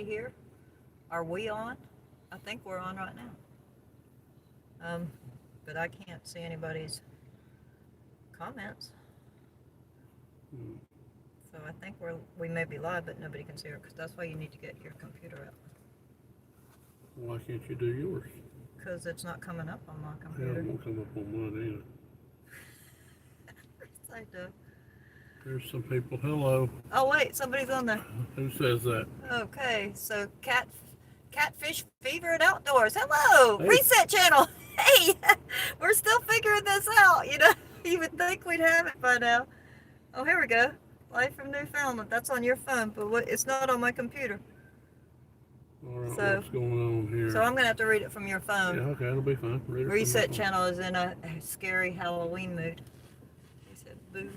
anybody here? Are we on? I think we're on right now. But I can't see anybody's comments. So I think we may be live, but nobody can see her, because that's why you need to get your computer out. Why can't you do yours? Because it's not coming up on my Yeah, computer. it won't come up on mine either. I do. There's some people. Hello. Oh wait, somebody's on there. Who says that? Okay, so catfish fever and outdoors. Hello, Hey. Reset Channel. Hey, we're still figuring this out. You would think we'd have it by now. Oh, here we go. Live from Newfoundland. That's on your phone, but it's not on my computer. All right, So- what's going on here? So I'm gonna have to read it from your phone. Yeah, okay, it'll be fine. Read it from Reset my phone. Channel is in a scary Halloween mood. He said, "Boo."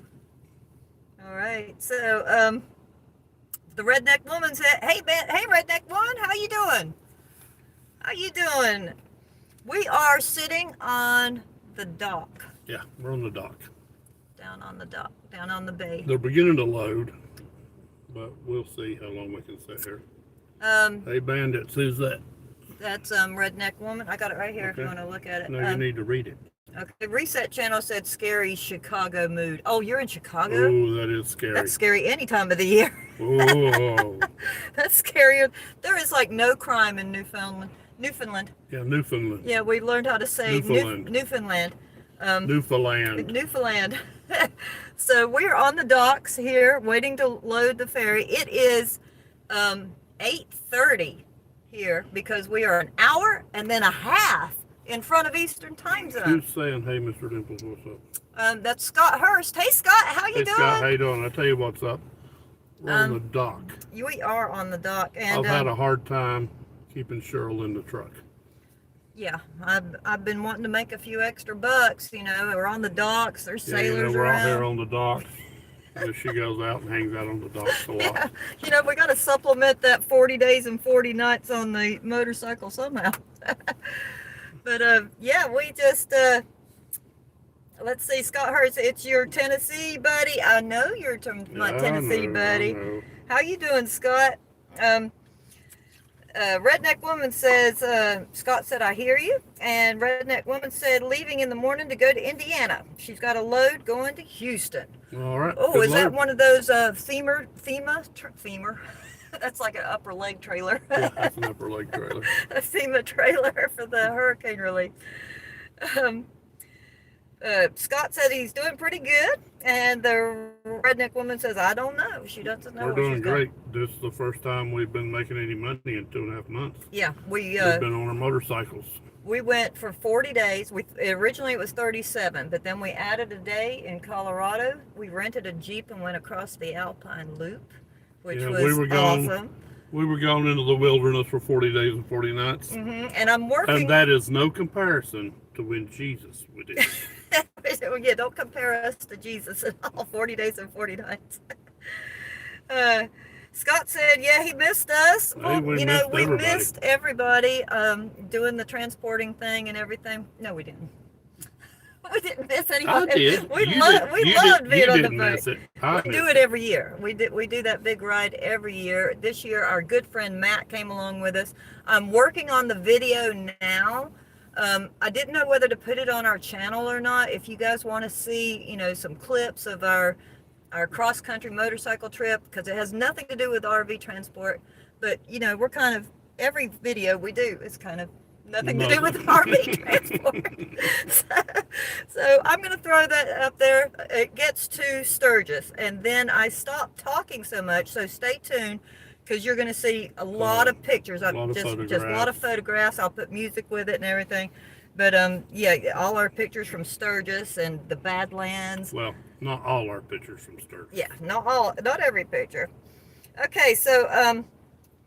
All right, so the redneck woman said, "Hey, redneck woman, how you doing? How you doing? We are sitting on the dock, Yeah, we're on the dock. down on the dock, down on the bay. They're beginning to load, but we'll see how long we can sit here. Hey, bandits, who's that? That's redneck woman. I got it right here if you Okay. want to look at it. No, you need to read it. Okay, Reset Channel said scary Chicago mood. Oh, you're in Chicago? Oh, that is scary. That's scary any time of the year. Oh, That's scarier. There is like no crime in Newfoundland. yeah, Newfoundland. Yeah, we learned how to say Newfoundland. Newfoundland. Newfoundland. Newfoundland. So we're on the docks here waiting to load the ferry. It is 8:30 here because we are an hour and then a half in front of Eastern Time Zone. Who's saying, hey, Mr. Dimples, what's up? That's Scott Hurst. Hey, Scott, how you Hey, doing? Scott, how you doing? I'll tell you what's up. We're on the dock. We are on the dock, and I've had a hard time keeping Cheryl in the truck. yeah, I've been wanting to make a few extra bucks. We're on the docks. There's Yeah, sailors we're out around. here on the dock. She goes out and hangs out on the docks a lot. Yeah, we got to supplement that 40 days and 40 nights on the motorcycle somehow. But yeah, we just let's see, Scott Hurst, it's your Tennessee buddy. I know you're my Yeah, I Tennessee know, buddy. I know. How you doing, Scott? Redneck woman says, Scott said, I hear you. And Redneck woman said, leaving in the morning to go to Indiana. She's got a load going to Houston. All right. Oh, good is that luck. one of those femur? That's like an upper leg trailer. Yeah, that's an upper leg trailer. A FEMA trailer for the hurricane relief. Scott said he's doing pretty good, and the redneck woman says, I don't know. She doesn't know. We're where doing she's going. great. This is the first time we've been making any money in 2.5 months. Yeah, We've been on our motorcycles. we went for 40 days. Originally it was 37, but then we added a day in Colorado. We rented a Jeep and went across the Alpine Loop, which Yeah, was we were gone. awesome. We were going into the wilderness for 40 days and 40 nights. And I'm working. And that is no comparison to when Jesus would it. Yeah, don't compare us to Jesus at all. 40 days and 40 nights. Scott said, yeah, he missed us. Hey, we missed everybody doing the transporting thing and everything. No, we didn't. We didn't miss anybody. I did. We You loved being on the didn't boat. miss it. I We missed do it every year. We do that big ride every year. This year, our good friend Matt came along with us. I'm working on the video now. I didn't know whether to put it on our channel or not. If you guys want to see, some clips of our cross-country motorcycle trip, because it has nothing to do with RV transport, but we're kind of, every video we do is kind of nothing to do with RV transport. So I'm going to throw that up there. It gets to Sturgis, and then I stop talking so much, so stay tuned, because you're going to see a lot of pictures. Just a lot of photographs. I'll put music with it and everything. But yeah, all our pictures from Sturgis and the Badlands. Well, not all our pictures from Sturgis. Yeah, not every picture. Okay, so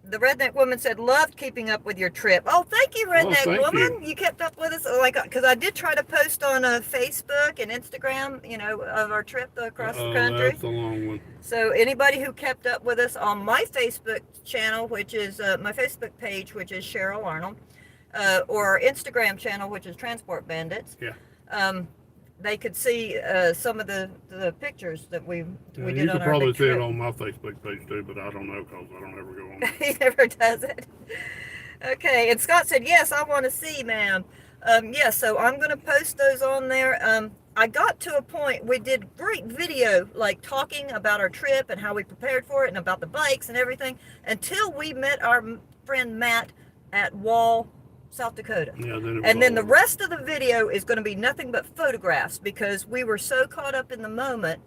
the redneck woman said, loved keeping up with your trip. Oh, thank you, redneck thank woman. you. You kept up with us, because I did try to post on Facebook and Instagram, of our trip across the country. That's a long one. So anybody who kept up with us on my Facebook channel, which is my Facebook page, which is Cheryl Arnold, or our Instagram channel, which is Transport Bandits. Yeah. they could see some of the pictures that we did on our big trip. You could probably see it on my Facebook page too, but I don't know because I don't ever go on there. He never does it. Okay, and Scott said, yes, I want to see, ma'am. Yeah, so I'm going to post those on there. I got to a point, we did great video, like talking about our trip and how we prepared for it and about the bikes and everything, until we met our friend Matt at Wall, South Dakota. Yeah, then the rest of the video is going to be nothing but photographs, because we were so caught up in the moment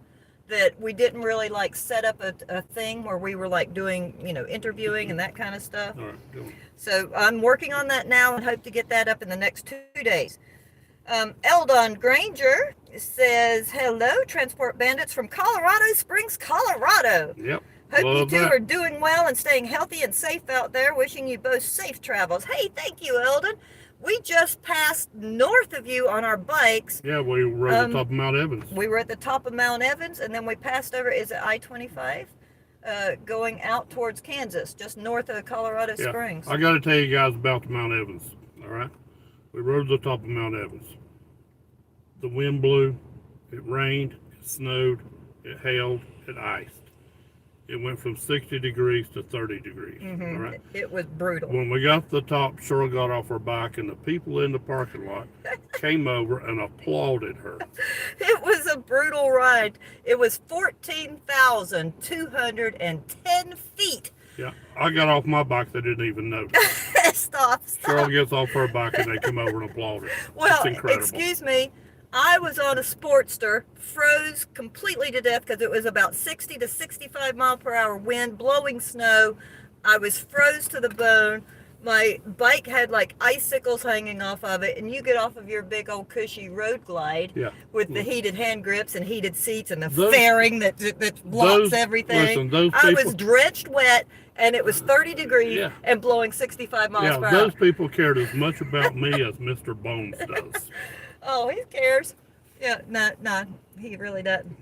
that we didn't really like set up a thing where we were like doing, interviewing and that kind of stuff. All right, go on. So I'm working on that now and hope to get that up in the next 2 days. Eldon Granger says, hello, Transport Bandits from Colorado Springs, Colorado. Yep. Hope you two are doing well and staying healthy and safe out there. Wishing you both safe travels. Hey, thank you, Eldon. We just passed north of you on our bikes. Yeah, we were at the top of Mount Evans. We were at the top of Mount Evans, and then we passed over, is it I-25? Going out towards Kansas, just north of Colorado Springs. I got to tell you guys about the Mount Evans, all right? We rode to the top of Mount Evans. The wind blew, it rained, it snowed, it hailed, it iced. It went from 60 degrees to 30 degrees, all right? It was brutal. When we got to the top, Cheryl got off her bike, and the people in the parking lot came over and applauded her. It was a brutal ride. It was 14,210 feet. Yeah, I got off my bike, they didn't even notice. Stop. Cheryl gets off her bike, and they come over and applaud her. Well, it's incredible. Excuse me. I was on a Sportster, froze completely to death because it was about 60 to 65 mile per hour wind, blowing snow. I was froze to the bone. My bike had like icicles hanging off of it, and you get off of your big old cushy road glide with the heated hand grips and heated seats and the fairing that blocks everything. Listen, I was drenched wet, and it was 30 degrees and blowing 65 miles per hour. Those people cared as much about me as Mr. Bones does. Oh, he cares. Yeah, no, he really doesn't.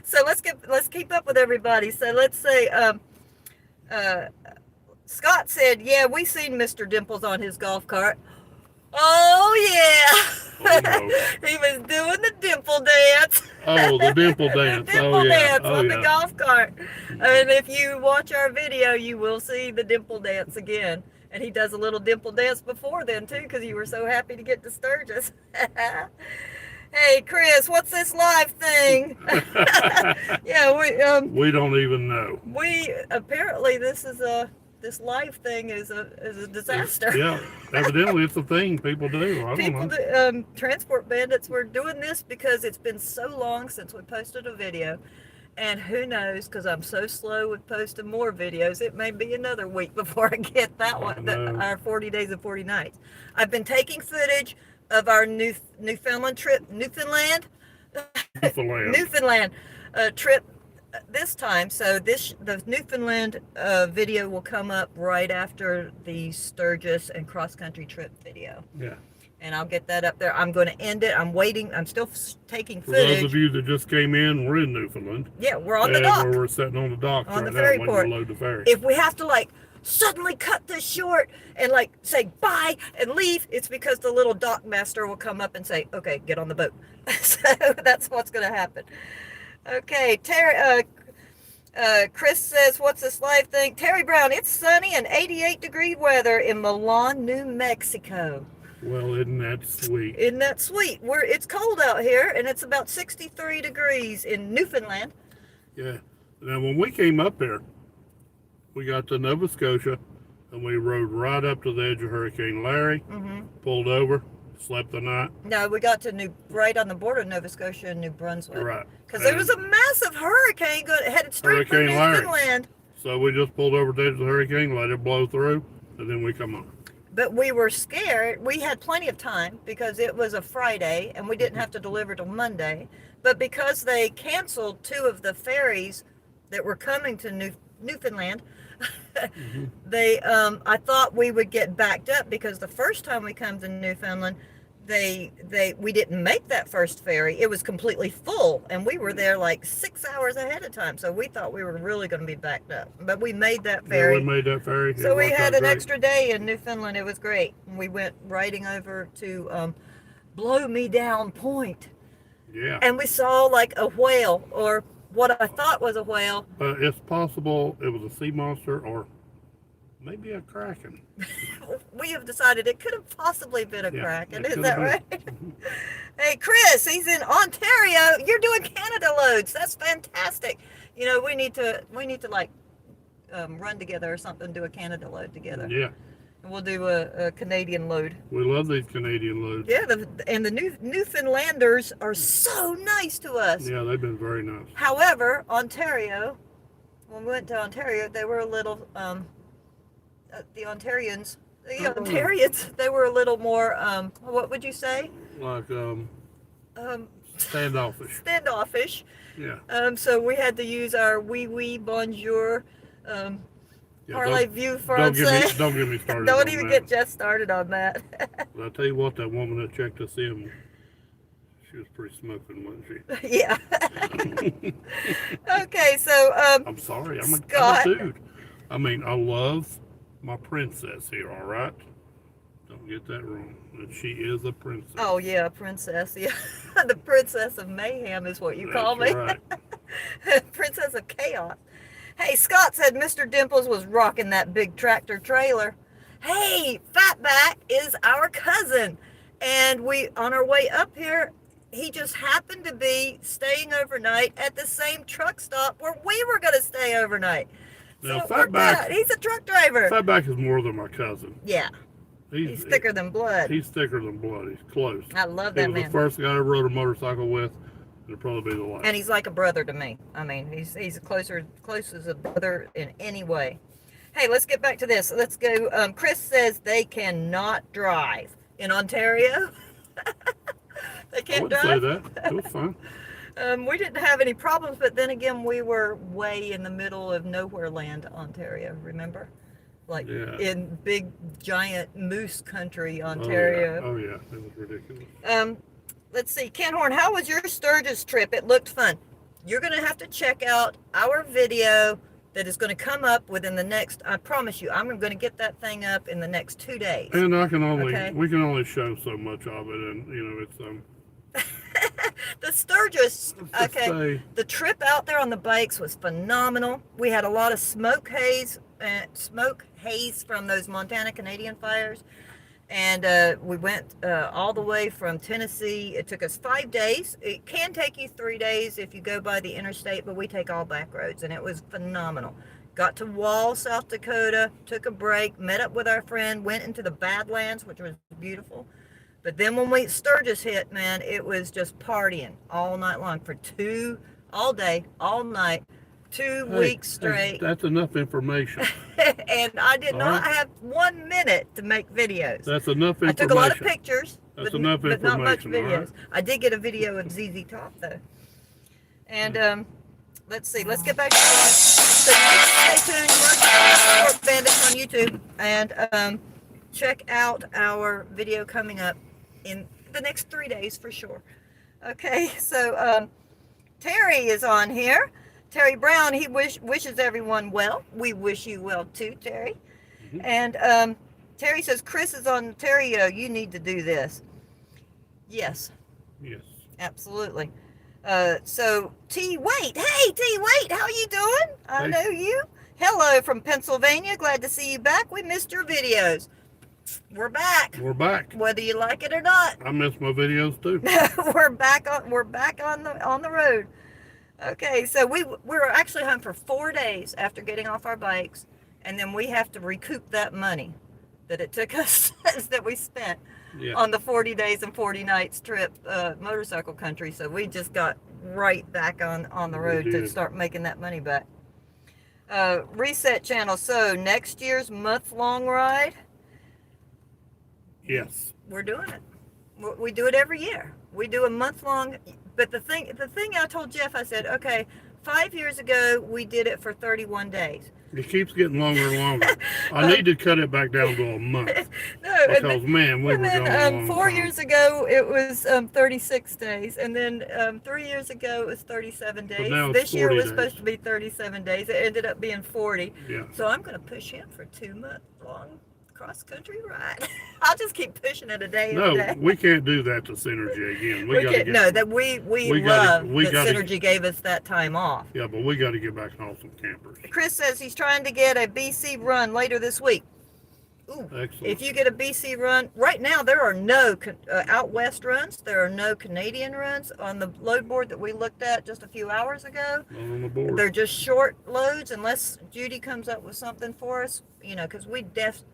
So let's keep up with everybody. So let's say, Scott said, yeah, we seen Mr. Dimples on his golf cart. Oh, yeah. Oh, no. He was doing the dimple dance. Oh, the dimple dance. The dimple dance on the golf cart. And if you watch our video, you will see the dimple dance again. And he does a little dimple dance before then, too, because you were so happy to get to Sturgis. Hey, Chris, what's this live thing? Yeah, we don't even know. Apparently this live thing is a disaster. Yeah, evidently it's a thing people do. I don't know. Transport Bandits, we're doing this because it's been so long since we posted a video. And who knows, because I'm so slow with posting more videos, it may be another week before I get that one, our 40 days and 40 nights. I've been taking footage of our Newfoundland trip, Newfoundland trip this time. So the Newfoundland video will come up right after the Sturgis and cross-country trip video. Yeah. And I'll get that up there. I'm going to end it. I'm waiting. I'm still taking footage. For those of you that just came in, we're in Newfoundland. Yeah, we're on the dock. We're sitting on the dock on right the ferry now port. waiting to load the ferry. If we have to suddenly cut this short and say bye and leave, it's because the little dock master will come up and say, okay, get on the boat. So that's what's going to happen. Okay, Terry, Chris says, what's this live thing? Terry Brown, it's sunny and 88-degree weather in Milan, New Mexico. Well, isn't that sweet? Isn't that sweet? It's cold out here, and it's about 63 degrees in Newfoundland. Yeah. Now, when we came up there, we got to Nova Scotia, and we rode right up to the edge of Hurricane Larry, pulled over, slept the night. No, we got to right on the border of Nova Scotia and New Brunswick. Right. Because there was a massive hurricane headed straight for Newfoundland. So we just pulled over to the edge of the hurricane, let it blow through, and then we come on. But we were scared. We had plenty of time because it was a Friday and we didn't have to deliver till Monday. But because they canceled 2 of the ferries that were coming to Newfoundland, I thought we would get backed up because the first time we come to Newfoundland, we didn't make that first ferry. It was completely full, and we were there 6 hours ahead of time. So we thought we were really going to be backed up. But we made that ferry. Yeah, we made that ferry. So we had an extra day in Newfoundland. It was great. We went riding over to blow me down point. Yeah. And we saw like a whale, or what I thought was a whale. It's possible it was a sea monster or maybe a kraken. We have decided it could have possibly been a Yeah, kraken. it Is could that have right? been. Hey, Chris, he's in Ontario. You're doing Canada loads. That's fantastic. You know, we need to like run together or something, do a Canada load together. Yeah. And we'll do a Canadian load. We love these Canadian loads. Yeah, and the Newfoundlanders are so nice to us. Yeah, they've been very nice. However, Ontario, when we went to Ontario, they were a little, the Ontarians, they were a little more, what would you say? Like Um, standoffish. Standoffish. Yeah. So we had to use our oui, bonjour, Yeah, parlez-vous français. don't get me started. Don't on even that. get Jeff started on that. But I tell you what, that woman that checked us in, she was pretty smoking, wasn't she? Yeah. Okay, so I'm sorry, I'm a Scott. dude. I mean, I love my princess here. All right, don't get that wrong. And she is a princess. Oh yeah, princess. Yeah, the princess of mayhem is what you call me. Right. Princess of chaos. Hey, Scott said Mr. Dimples was rocking that big tractor trailer. Hey, Fatback is our cousin, and we on our way up here, he just happened to be staying overnight at the same truck stop where we were going to stay overnight. Now, So it worked out. He's a truck driver. Fatback is more than my cousin. Yeah, he's thicker than blood. He's thicker than blood. He's close. I love He that was man. the first guy I ever rode a motorcycle with. It'll probably be the last. And he's like a brother to me. I mean, he's close as a brother in any way. Hey, let's get back to this. Let's go. Chris says they cannot drive in Ontario. They I can't wouldn't drive. say that. It was fine. We didn't have any problems, but then again, we were way in the middle of nowhere land, Ontario. Remember, like Yeah. in big giant moose country, Ontario. Oh yeah, it was ridiculous. Let's see, Ken Horn, how was your Sturgis trip? It looked fun. You're going to have to check out our video that is going to come up within the next, I promise you, I'm going to get that thing up in the next 2 days. And we can only show so much of it, and it's The Sturgis, let's just okay, say, the trip out there on the bikes was phenomenal. We had a lot of smoke haze from those Montana Canadian fires. And we went all the way from Tennessee. It took us 5 days. It can take you 3 days if you go by the interstate, but we take all back roads, and it was phenomenal. Got to Wall, South Dakota, took a break, met up with our friend, went into the Badlands, which was beautiful. But then when Sturgis hit, man, it was just partying all night long all day, all night, 2 weeks straight. That's enough information. And I did All not right. have 1 minute to make videos. That's enough information. I took a lot of pictures, That's enough but not much information, all right? videos. I did get a video of ZZ Top though. And let's see, let's get back to that. So stay tuned, watch Sport Bandits on YouTube, and check out our video coming up in the next 3 days for sure. Okay, so Terry is on here. Terry Brown, he wishes everyone well. We wish you well too, Terry. Mm-hmm. And Terry says, Chris is on Ontario. You need to do this. Yes, Yes. absolutely. So T Wait, hey T Wait, how you doing? I Hey. know you. Hello from Pennsylvania. Glad to see you back. We missed your videos. We're back, We're back. whether you like it or not. I miss my videos too. we're back on the road. Okay, so we were actually home for 4 days after getting off our bikes, and then we have to recoup that money that it took us that we spent Yeah. on the 40 days and 40 nights trip motorcycle country. So we just got right back on the We road to did. start making that money back. Reset channel. So next year's month-long ride, Yes. we're doing it. We do it every year. We do a month-long. But the thing I told Jeff, I said, okay, 5 years ago we did it for 31 days. It keeps getting longer and longer. I need to cut it back down to a month No, because man, we and were then going a long 4 time. years ago it was 36 days, and then 3 years ago it was 37 days. now it's This year 40 was days. supposed to be 37 days. It ended up being 40. Yeah. So I'm going to push him for 2 month long cross-country ride. I'll just keep pushing it a day. No, we can't do that to Synergy again. We gotta can't, get, no, that we love that Synergy gave us that time off. Yeah, but we got to get back on awesome campers. Chris says he's trying to get a BC run later this week. Ooh, excellent. If you get a BC run, right now there are no out west runs. There are no Canadian runs on the load board that we looked at just a few hours ago. Not on the board. They're just short loads unless Judy comes up with something for us, because we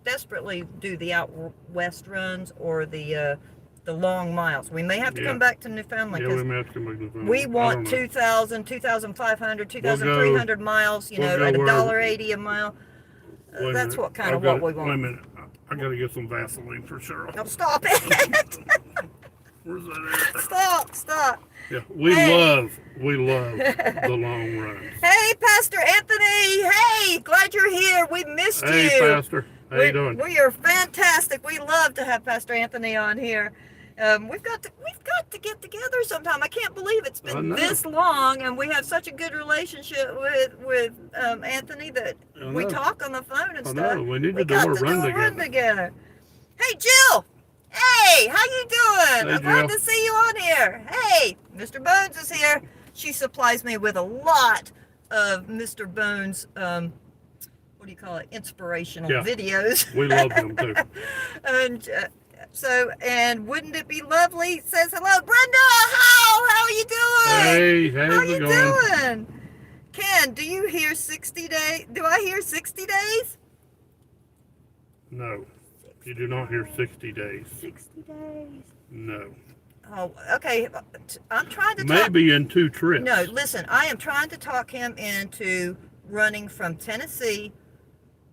desperately do the out west runs or the long miles. We may have to come back to Newfoundland. Yeah, we may have to come back to Newfoundland. We want 2,000, 2,500, 2,300 miles, at $1.80 a mile. That's what we want. Wait a minute. I got to get some Vaseline for Cheryl. No, stop it. Where's that at? Stop. Yeah, we love the long runs. Hey, Pastor Anthony. Hey, glad you're here. We missed you. Hey, Pastor. How you doing? We are fantastic. We love to have Pastor Anthony on here. We've got to get together sometime. I can't believe it's been this long, and we have such a good relationship with Anthony that we talk on the phone and stuff. We need to do a run together. Hey, Jill. Hey, how you doing? Hey, I'm glad to see you on here. Hey, Mr. Bones is here. She supplies me with a lot of Mr. Bones, what do you call it, inspirational videos. We love them too. And wouldn't it be lovely? Says hello, Brenda. How are you doing? Hey, how's it going? Doing? Ken, do you hear 60 days? Do I hear 60 days? No, you do not hear 60 days. 60 days. No. Oh, okay. I'm trying to maybe in 2 trips. No, listen. I am trying to talk him into running from Tennessee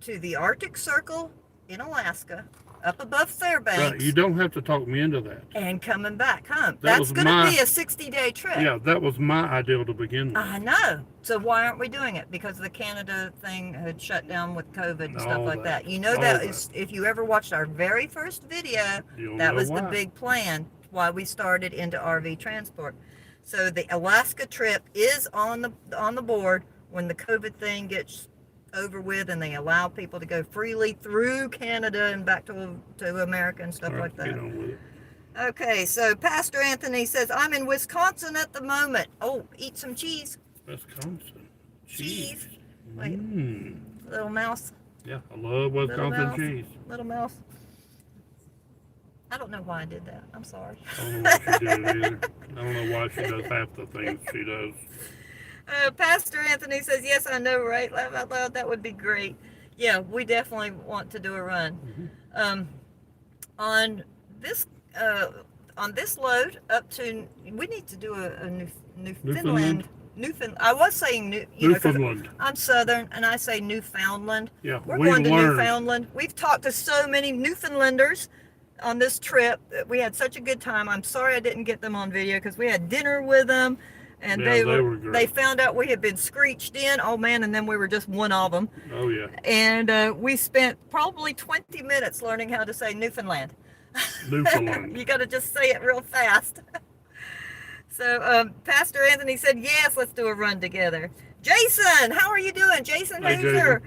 to the Arctic Circle in Alaska, up above Fairbanks. Right, you don't have to talk me into that. And coming back home. That's going to be a 60-day trip. Yeah, that was my ideal to begin with. I know. So why aren't we doing it? Because the Canada thing had shut down with COVID and stuff like that. You know that is, if you ever watched our very first video, that was the big plan why we started into RV transport. So the Alaska trip is on the board when the COVID thing gets over with and they allow people to go freely through Canada and back to America and stuff like that. Get on with it. Okay, so Pastor Anthony says, I'm in Wisconsin at the moment. Oh, eat some cheese. Wisconsin. Cheese. Wait, little mouse. Yeah, I love Wisconsin cheese. Little mouse. I don't know why I did that. I'm sorry. I don't know why she did it either. I don't know why she does half the things she does. Pastor Anthony says, yes, I know, right? Laugh out loud. That would be great. Yeah, we definitely want to do a run. On this load up to, we need to do a Newfoundland. I was saying Newfoundland. I'm Southern and I say Newfoundland. Yeah, we're going to Newfoundland. We've talked to so many Newfoundlanders on this trip. We had such a good time. I'm sorry I didn't get them on video because we had dinner with them. And they found out we had been screeched in, oh man, and then we were just one of them. Oh yeah. And we spent probably 20 minutes learning how to say Newfoundland. Newfoundland. You got to just say it real fast. So Pastor Anthony said, yes, let's do a run together. Jason, how are you doing? Jason Hooser.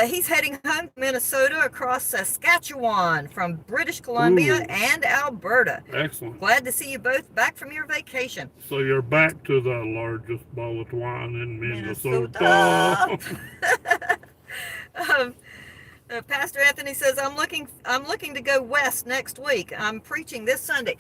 He's heading home to Minnesota across Saskatchewan from British Columbia and Alberta. Excellent. Glad to see you both back from your vacation. So you're back to the largest ball of twine in Minnesota. Pastor Anthony says, I'm looking to go west next week. I'm preaching this Sunday.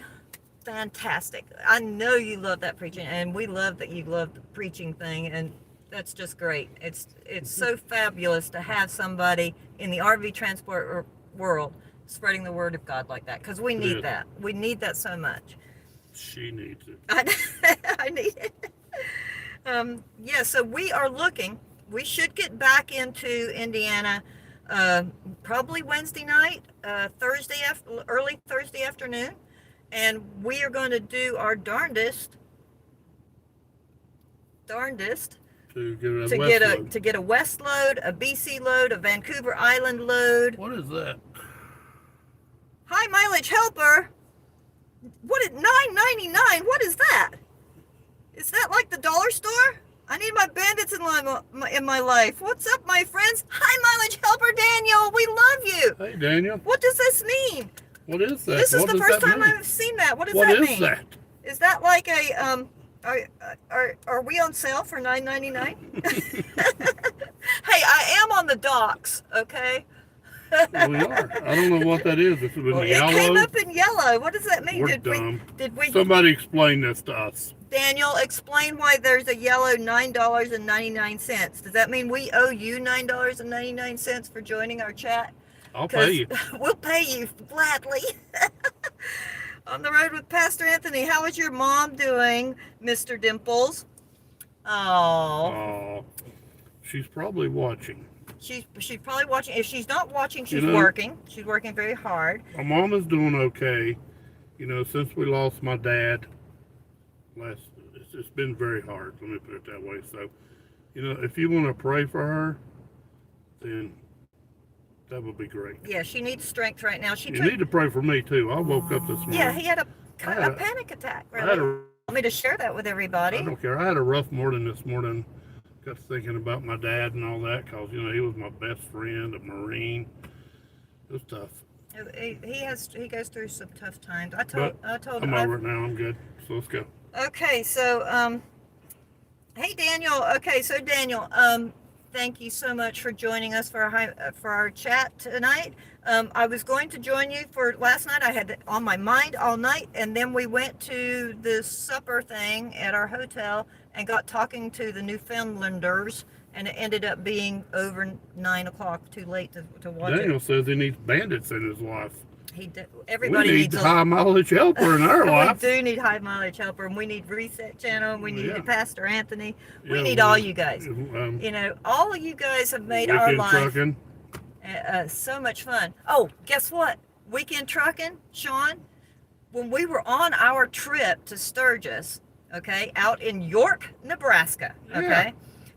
Fantastic. I know you love that preaching, and we love that you love the preaching thing, and that's just great. It's so fabulous to have somebody in the RV transport world spreading the word of God like that, because we need that. We need that so much. She needs it. I need it. So we are looking. We should get back into Indiana probably Wednesday night, early Thursday afternoon, and we are going to do our darndest to get a west load, a BC load, a Vancouver Island load. What is that? High mileage helper. What is $9.99? What is that? Is that like the dollar store? I need my bandits in my life. What's up, my friends? High mileage helper Daniel. We love you. Hey, Daniel. What does this mean? What is that? This is What the does first that time mean? I've seen that. What does What that is mean? that? Is that like a are we on sale for $9.99? Hey, I am on the docks, okay? We are. I don't know what that is. It's been Well, it yellow. came up in yellow. What does that mean? We're dumb. Did we Somebody explain this to us. Daniel, explain why there's a yellow $9.99. Does that mean we owe you $9.99 for joining our chat? I'll pay you. We'll pay you gladly. On the road with Pastor Anthony. How is your mom doing, Mr. Dimples? Oh. Oh, she's probably watching. She's probably watching. If she's not watching, she's You know, working. She's working very hard. My mom is doing okay. You know, since we lost my dad, it's been very hard. Let me put it that way. So, you know, if you want to pray for her, then that would be great. Yeah, she needs strength right now. You need to pray for me too. I woke up this morning. Yeah, he had a panic attack. Really. Want me to share that with everybody? I don't care. I had a rough morning this morning. Got thinking about my dad and all that because, you know, he was my best friend, a Marine. It was tough. He goes through some tough times. I told I'm him. over it now. I'm good. So let's go. Okay, so hey Daniel. Okay, so Daniel, thank you so much for joining us for our chat tonight. I was going to join you for last night. I had it on my mind all night, and then we went to the supper thing at our hotel and got talking to the Newfoundlanders, and it ended up being over 9 o'clock, too late to watch Daniel it. says he needs bandits in his life. Everybody we need needs high mileage helper in our life. We do need high mileage helper, and we need Reset Channel, and we need Pastor Anthony. We need all you guys. You know, all of you guys have made our life so much fun. Oh, guess what? Weekend trucking, Sean. When we were on our trip to Sturgis, okay, out in York, Nebraska, okay,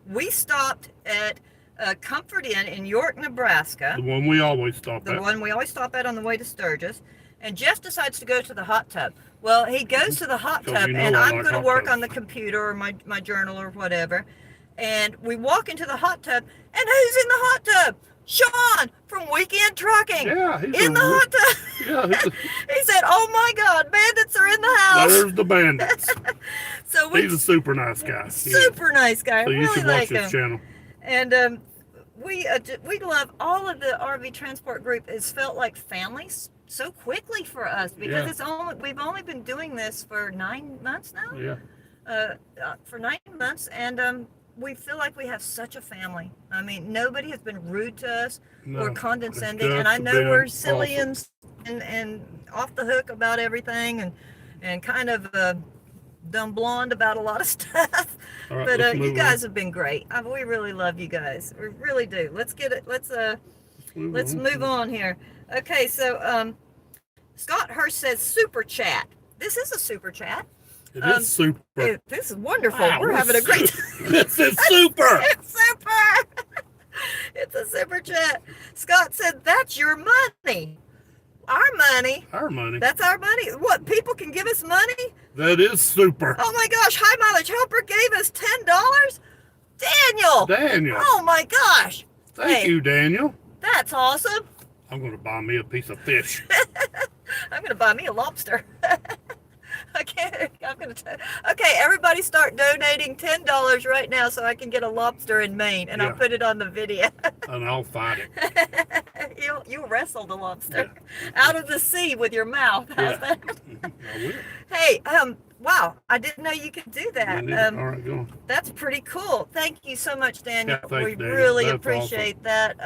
we stopped at Comfort Inn in York, Nebraska. The one we always stop at. The one we always stop at on the way to Sturgis. And Jeff decides to go to the hot tub. Well, he goes to the hot tub, and I'm going to work on the computer or my journal or whatever. And we walk into the hot tub, and who's in the hot tub? Sean from Weekend Trucking. Yeah, he's in the hot tub. Yeah, he said, "Oh my God, bandits are in the house." There's the bandits. So he's a super nice guy. Super nice guy. So you really should watch his channel. And we love all of the RV transport group. It's felt like families so quickly for us because we've only been doing this for 9 months now. Yeah. For 9 months, and we feel like we have such a family. I mean, nobody has been rude to us or condescending, and I know we're silly and off the hook about everything, and kind of dumb blonde about a lot of stuff. Right, but you guys have been great. We really love you guys. We really do. Let's move on here. Okay, so Scott Hurst says super chat. This is a super chat. It is super. This is wonderful. Wow, we're having a great time. This is super. It's super. It's a super chat. Scott said, "That's your money." Our money. Our money. That's our money. What, people can give us money? That is super. Oh my gosh, High Mileage Helper gave us $10? Daniel. Oh my gosh. Thank you, Daniel. That's awesome. I'm going to buy me a piece of fish. I'm going to buy me a lobster. Okay, everybody start donating $10 right now so I can get a lobster in Maine, and I'll put it on the video. And I'll fight it. You'll wrestle the lobster out of the sea with your mouth. How's that? I will. Hey, wow, I didn't know you could do that. All right, go on. That's pretty cool. Thank you so much, Daniel. Yeah, thanks, we Daniel. really That's appreciate that.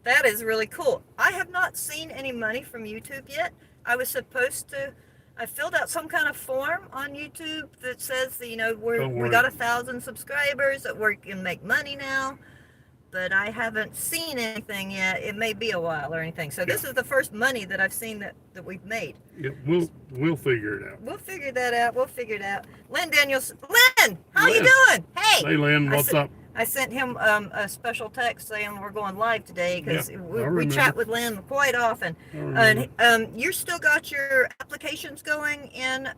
That is really cool. I have not seen any money from YouTube yet. I was supposed to. I filled out some kind of form on YouTube that says that, you know, we got 1,000 subscribers, that we can make money now, but I haven't seen anything yet. It may be a while or anything. So this is the first money that I've seen that we've made. Yeah, we'll figure it out. We'll figure that out. Lynn Daniels. Lynn, how you doing? Hey, Lynn, what's up? I sent him a special text saying we're going live today because we chat with Lynn quite often. And you still got your applications going in.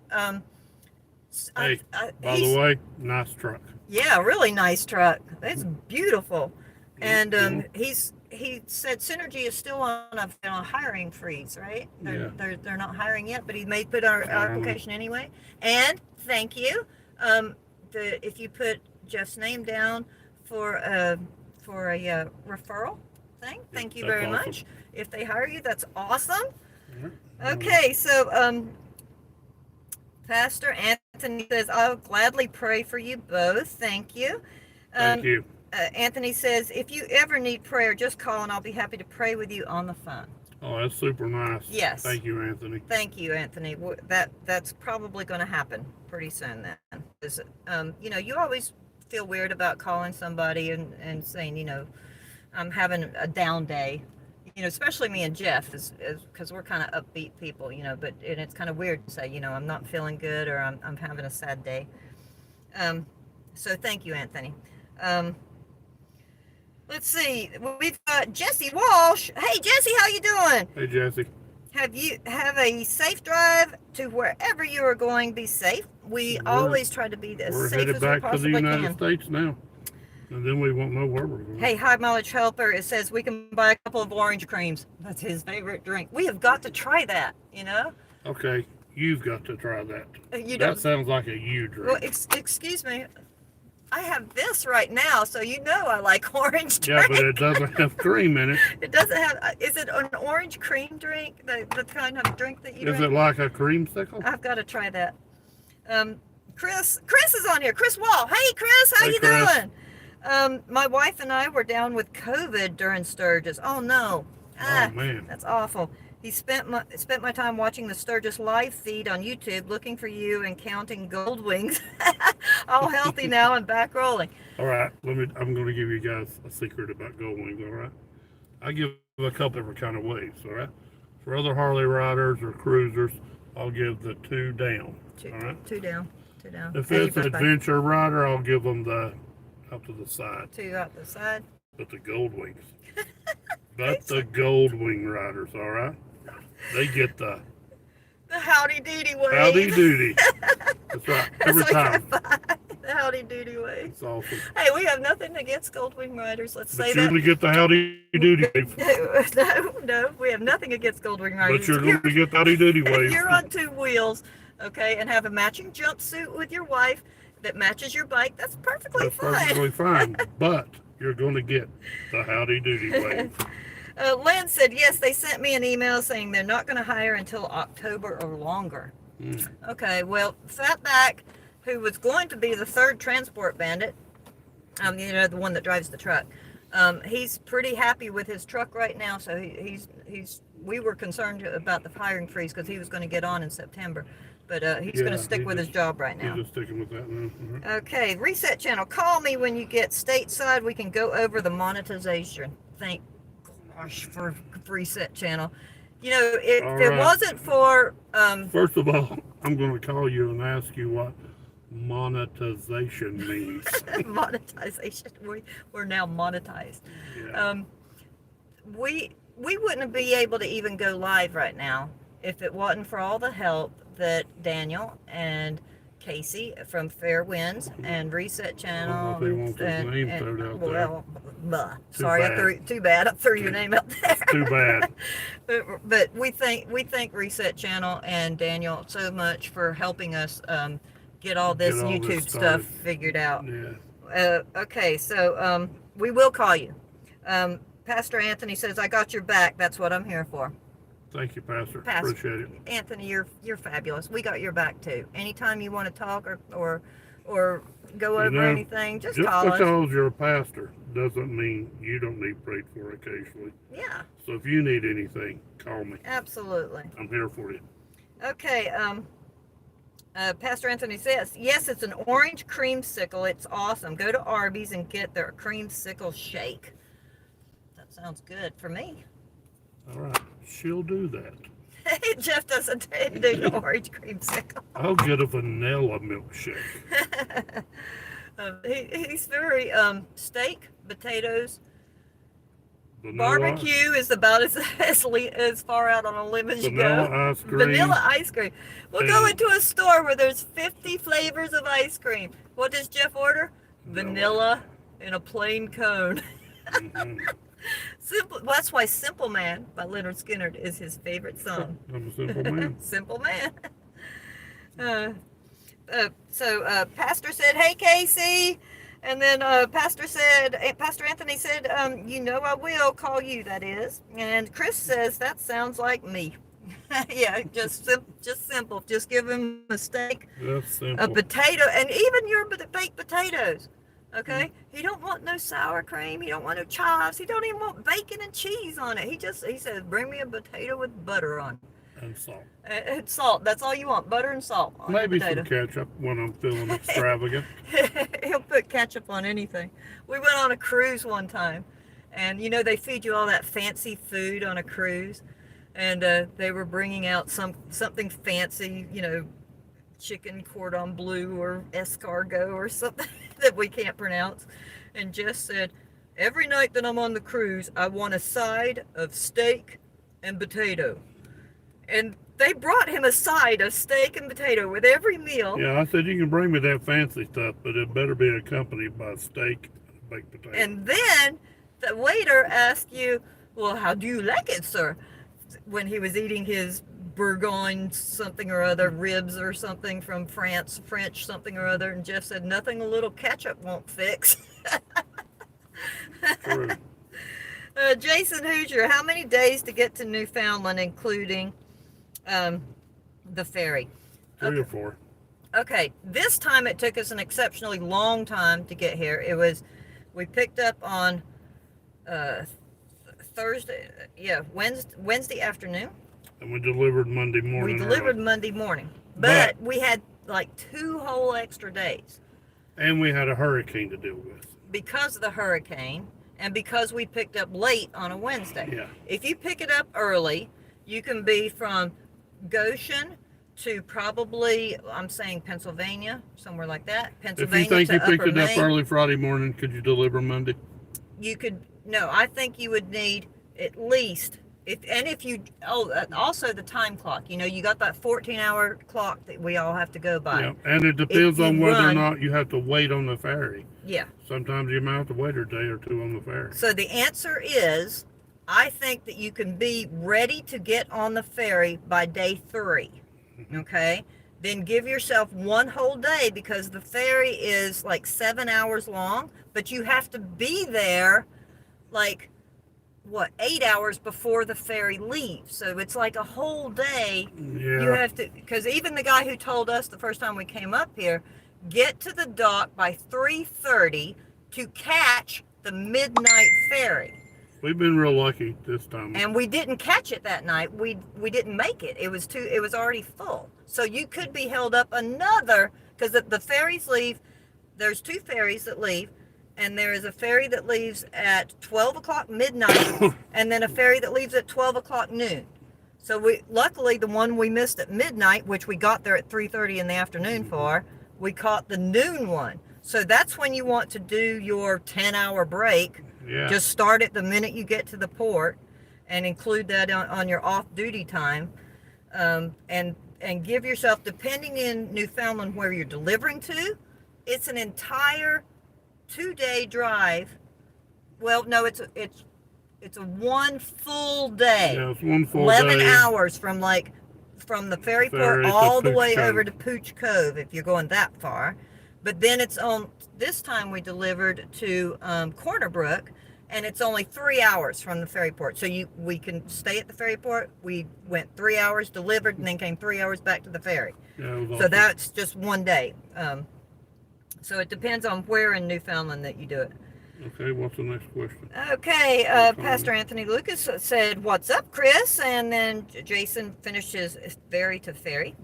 Hey, by the way, nice truck. Yeah, really nice truck. It's beautiful. And he's he said Synergy is still on a hiring freeze, right? Yeah. They're not hiring yet, but he may put our Um, application anyway. And thank you. If you put Jeff's name down for a referral thing, thank you that's very awesome. much. If they hire you, that's awesome. Yeah. Okay, so Pastor Anthony says, I'll gladly pray for you both. Thank you. Thank you. Anthony says, if you ever need prayer, just call and I'll be happy to pray with you on the phone. Oh, that's super nice. Yes. Thank you, Anthony. Thank you, Anthony. That's probably going to happen pretty soon then. 'Cause, you always feel weird about calling somebody and saying, I'm having a down day. Especially me and Jeff, is because we're kind of upbeat people, but and it's kind of weird to say, I'm not feeling good or I'm having a sad day. So thank you, Anthony. Let's see. We've got Jesse Walsh. Hey, Jesse, how you doing? Hey, Jesse. Have a safe drive to wherever you are going. Be safe. We always try to be as We're safe headed as we back to the possibly United can. States now, and then we won't know where we're going. Hey, High Mileage Helper, it says we can buy a couple of orange creams. That's his favorite drink. We have got to try that, Okay, you've got to try that. You That don't. sounds like a you drink. Well, excuse me. I have this right now, so I like orange drink. Yeah, but it doesn't have cream in it. It doesn't have. Is it an orange cream drink? The kind of drink that you Is drink? it like a creamsicle? I've got to try that. Chris is on here. Chris Wall. Hey, Chris, how Hey, you Chris. doing? My wife and I were down with COVID during Sturgis. Oh no. Oh, man. That's awful. He spent my time watching the Sturgis live feed on YouTube, looking for you and counting gold wings. All healthy now and back rolling. All right, I'm going to give you guys a secret about gold wings. All right, I give a couple different kind of ways. All right, for other Harley riders or cruisers, I'll give the 2 down. All right, Two down. if it's an adventure rider, I'll give them the up to the side. 2 out the side. But the gold wings. But the gold wing riders, all right? They get the howdy doody way. howdy doody. That's right. Every time. The howdy doody way. It's awesome. Hey, we have nothing against gold wing riders. Let's say But you're that. going to get the howdy doody wave. No, we have nothing against gold wing riders. But you're going to get the howdy doody wave. You're on 2 wheels, okay, and have a matching jumpsuit with your wife that matches your bike. That's perfectly fine. Perfectly fine. But you're going to get the howdy doody wave. Lynn said, yes, they sent me an email saying they're not going to hire until October or longer. Okay, well, Fatback, who was going to be the 3rd transport bandit, the one that drives the truck, he's pretty happy with his truck right now, so we were concerned about the hiring freeze because he was going to get on in September, but he's going to stick with his job right now. He's just sticking with that now. Mhm. Okay, Reset Channel, call me when you get stateside. We can go over the monetization. Thank gosh for Reset Channel. If All it right. wasn't for First of all, I'm going to call you and ask you what monetization means. monetization, we're now monetized. Yeah. We wouldn't be able to even go live right now if it wasn't for all the help that Daniel and Casey from Fair Winds and Reset Channel. I don't know if he wants his name thrown out there. Sorry, too bad. I threw your name out there. Too bad. but we thank Reset Channel and Daniel so much for helping us get all this Get all this YouTube started. stuff figured out. Yeah. Okay, so we will call you. Pastor Anthony says, I got your back. That's what I'm here for. Thank you, Pastor. Pastor. Appreciate it. Anthony, you're fabulous. We got your back too. Anytime you want to talk or go over anything, just call us. because you're a pastor doesn't mean you don't need prayed for occasionally. Yeah, So if you need anything, call me. absolutely. I'm here for you. Okay, Pastor Anthony says, yes, it's an orange creamsicle. It's awesome. Go to Arby's and get their creamsicle shake. That sounds good for me. All right. She'll do that. Jeff doesn't do the orange creamsicle. I'll get a vanilla milkshake. He's very steak, potatoes, Vanilla, barbecue is about as far out on a limb as you vanilla go. ice cream. Vanilla ice cream. We'll go And- into a store where there's 50 flavors of ice cream. What does Jeff order? Vanilla in a plain cone. Mhm. Simple. Well, that's why "Simple Man" by Leonard Skinner is his favorite song. I'm a simple man. Simple Man. So Pastor said, "Hey, Casey," and then Pastor Anthony said, "You know I will call you. That is." And Chris says, "That sounds like me." Yeah, just simple. Just give him a steak, That's a simple. potato, and even your baked potatoes. Okay, he don't want no sour cream. He don't want no chives. He don't even want bacon and cheese on it. He says, "Bring me a potato with butter on it." And salt. And salt. That's all you want. Butter and salt on Maybe the some potato. ketchup when I'm feeling extravagant. He'll put ketchup on anything. We went on a cruise one time, and you know they feed you all that fancy food on a cruise, and they were bringing out something fancy, you know, chicken cordon bleu or escargot or something that we can't pronounce, and Jess said, "Every night that I'm on the cruise, I want a side of steak and potato." And they brought him a side of steak and potato with every meal. Yeah, I said you can bring me that fancy stuff, but it better be accompanied by steak and baked potato. And then the waiter asked you, "Well, how do you like it, sir?" When he was eating his Bourgogne something or other, ribs or something from France, French something or other, and Jeff said, "Nothing a little ketchup won't fix." True. Jason Hoosier, how many days to get to Newfoundland, including the ferry? 3 or 4. Okay, this time it took us an exceptionally long time to get here. We picked up on Thursday, Wednesday afternoon. And we delivered Monday morning. We delivered Monday morning, but we had like 2 whole extra days And we had a hurricane to deal with. because of the hurricane and because we picked up late on a Wednesday. Yeah. If you pick it up early, you can be from Goshen to probably, I'm saying Pennsylvania, somewhere like that. If Pennsylvania you think to you picked Upper it up Maine. early Friday morning, could you deliver Monday? You could, no, I think you would need at least, also the time clock. You know, you got that 14-hour clock that we all have to go by. Yeah, and it depends you on whether or run- not you have to wait on the ferry. Yeah. Sometimes you might have to wait a day or 2 on the ferry. So the answer is, I think that you can be ready to get on the ferry by day 3. Okay? Then give yourself 1 whole day because the ferry is like 7 hours long, but you have to be there like 8 hours before the ferry leaves. So it's like a whole day. Yeah. You have to, because even the guy who told us the first time we came up here, get to the dock by 3:30 to catch the midnight ferry. We've been real lucky this time. And we didn't catch it that night. We didn't make it. It was already full. So you could be held up another, because the ferries leave. There's 2 ferries that leave, and there is a ferry that leaves at 12 o'clock midnight, and then a ferry that leaves at 12 o'clock noon. So luckily the one we missed at midnight, which we got there at 3:30 in the afternoon for, we caught the noon one. So that's when you want to do your 10-hour break. Yeah. Just start it the minute you get to the port, and include that on your off-duty time, and give yourself, depending in Newfoundland where you're delivering to, it's an entire 2-day drive. Well, no, it's a 1 full day. Yeah, it's 1 full 11 day. hours from the ferry port Ferry to all the Pooch way Cove. over to Pooch Cove if you're going that far. But then this time we delivered to Corner Brook, and it's only 3 hours from the ferry port. So we can stay at the ferry port. We went 3 hours, delivered, and then came 3 hours back to the ferry. Yeah, it was So awesome. that's just 1 day. So it depends on where in Newfoundland that you do it. Okay, what's the next question? Okay, Pastor Anthony Lucas said, "What's up, Chris?" And then Jason finished his ferry to ferry.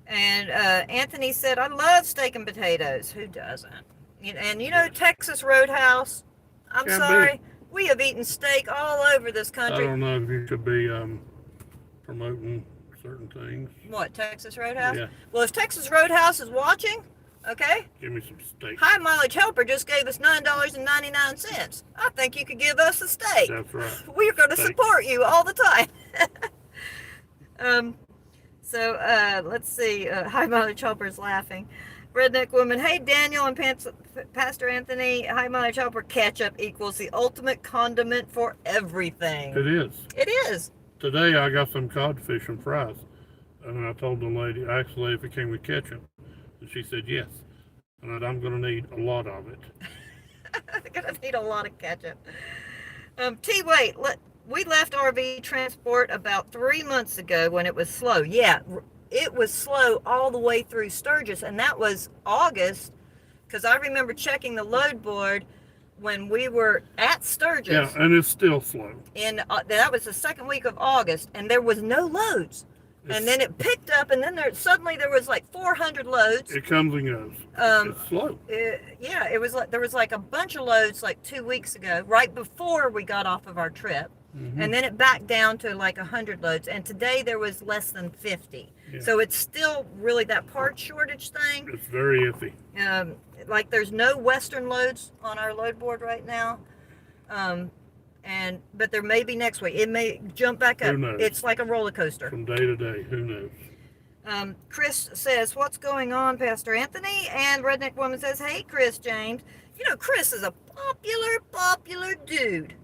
And Anthony said, "I love steak and potatoes. Who doesn't?" And you know, Texas Roadhouse, I'm Can sorry, we have eaten steak all over this I country. don't know if you should be promoting certain things. What, Texas Roadhouse? Yeah. Well, if Texas Roadhouse is watching, okay, Give me some steak. High Mileage Helper just gave us $9.99. I think you could give us a steak. That's right. We're going to Steak. support you all the time. So let's see. High Mileage Helper's laughing. Redneck Woman, hey Daniel and Pastor Anthony, high mileage helper, ketchup equals the ultimate condiment for everything. It is. It is. Today I got some codfish and fries, and I told the lady, actually, if it came with ketchup, and she said yes. And I'm going to need a lot of it. I'm going to need a lot of ketchup. Wait, we left RV transport about 3 months ago when it was slow. Yeah, it was slow all the way through Sturgis, and that was August, because I remember checking the load board when we were at Sturgis. Yeah, and it's still slow. And that was the second week of August, and there was no loads. And then it picked up, and then there was like 400 loads. It comes and goes. It's slow. Yeah, it was like there was like a bunch of loads like 2 weeks ago, right before we got off of our trip. Mm-hmm. And then it backed down to like 100 loads, and today there was less than 50. Yeah. So it's still really that part shortage thing. It's very iffy. Like there's no Western loads on our load board right now. But there may be next week. It may jump back up. Who knows? It's like a roller coaster. From day to day, who knows? Chris says, what's going on, Pastor Anthony? And Redneck Woman says, hey, Chris James. You know, Chris is a popular dude.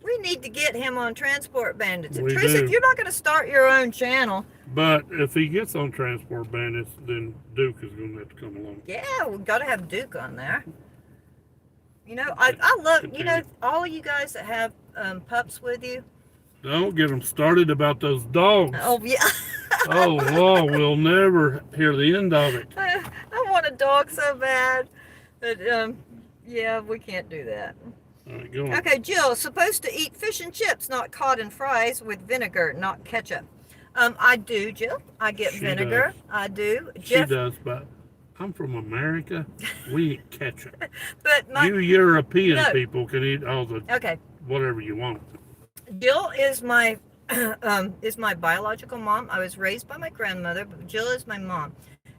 We need to get him on Transport Bandits. Chris, if you're not going to start your own channel. But if he gets on Transport Bandits, then Duke is going to have to come along. Yeah, we've got to have Duke on there. You know, I love, you know, all of you guys that have pups with you. Don't get them started about those dogs. Oh, yeah. Oh, Lord, we'll never hear the end of it. I want a dog so bad. But, yeah, we can't do that. All right, go on. Okay, Jill, supposed to eat fish and chips, not cod and fries with vinegar, not ketchup. I do, Jill. I get vinegar. I do. Jeff, she does, but I'm from America. We eat ketchup. But you European people can eat all the whatever you want. Jill is my biological mom. I was raised by my grandmother, but Jill is my mom.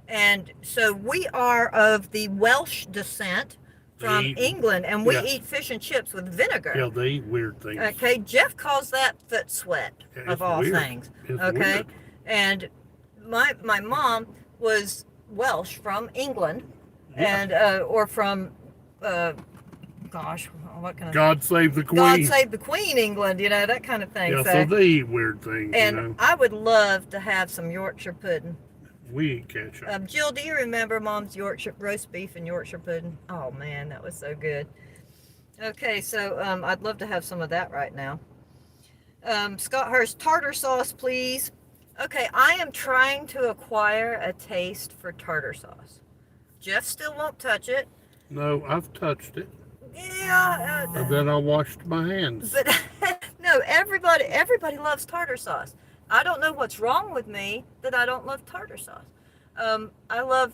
And so we are of the Welsh descent from England, and we eat fish and chips with vinegar. Yeah, they eat weird things. Okay, Jeff calls that foot sweat, of all things. It's okay, weird. And my mom was Welsh from England, and or from gosh, what kind of God Save the Queen. God Save the Queen, England, you know, that kind of thing. Yeah, so they eat weird things. And you know? I would love to have some Yorkshire pudding. We eat ketchup. Jill, do you remember Mom's Yorkshire roast beef and Yorkshire pudding? Oh man, that was so good. Okay, so I'd love to have some of that right now. Scott Hurst, tartar sauce, please. Okay, I am trying to acquire a taste for tartar sauce. Jeff still won't touch it. No, I've touched it. Yeah. And then I washed my hands. But no, everybody loves tartar sauce. I don't know what's wrong with me that I don't love tartar sauce. I love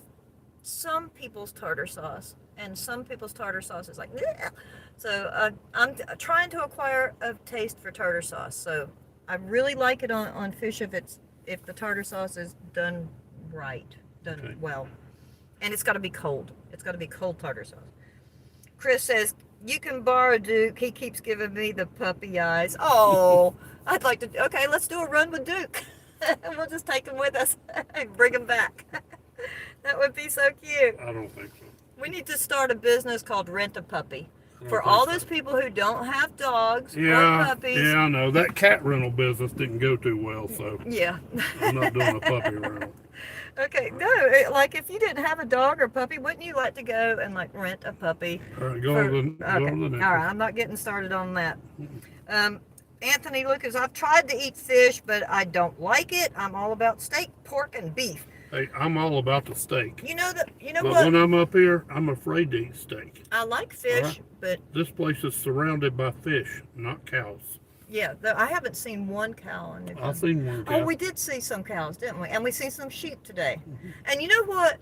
some people's tartar sauce, and some people's tartar sauce is like, bleh. So I'm trying to acquire a taste for tartar sauce. So I really like it on fish if the tartar sauce is done right, well, and it's got to be cold. It's got to be cold tartar sauce. Chris says, you can borrow Duke. He keeps giving me the puppy eyes. Oh, I'd like to. Okay, let's do a run with Duke. We'll just take him with us and bring him back. That would be so cute. I don't think so. We need to start a business called Rent a Puppy. For all those people who don't have dogs or puppies. Yeah, I know. That cat rental business didn't go too well, so yeah. I'm not doing a puppy rental. Okay, no, like if you didn't have a dog or puppy, wouldn't you like to go and like rent a puppy? All right, go on the next. All right, I'm not getting started on that. Anthony Lucas, I've tried to eat fish, but I don't like it. I'm all about steak, pork, and beef. Hey, I'm all about the steak. You know but what? When I'm up here, I'm afraid to eat steak. I like fish, right? but this place is surrounded by fish, not cows. Yeah, I haven't seen one cow in Newfoundland. I've seen one cow. Oh, we did see some cows, didn't we? And we seen some sheep today. Mm-hmm. And you know what?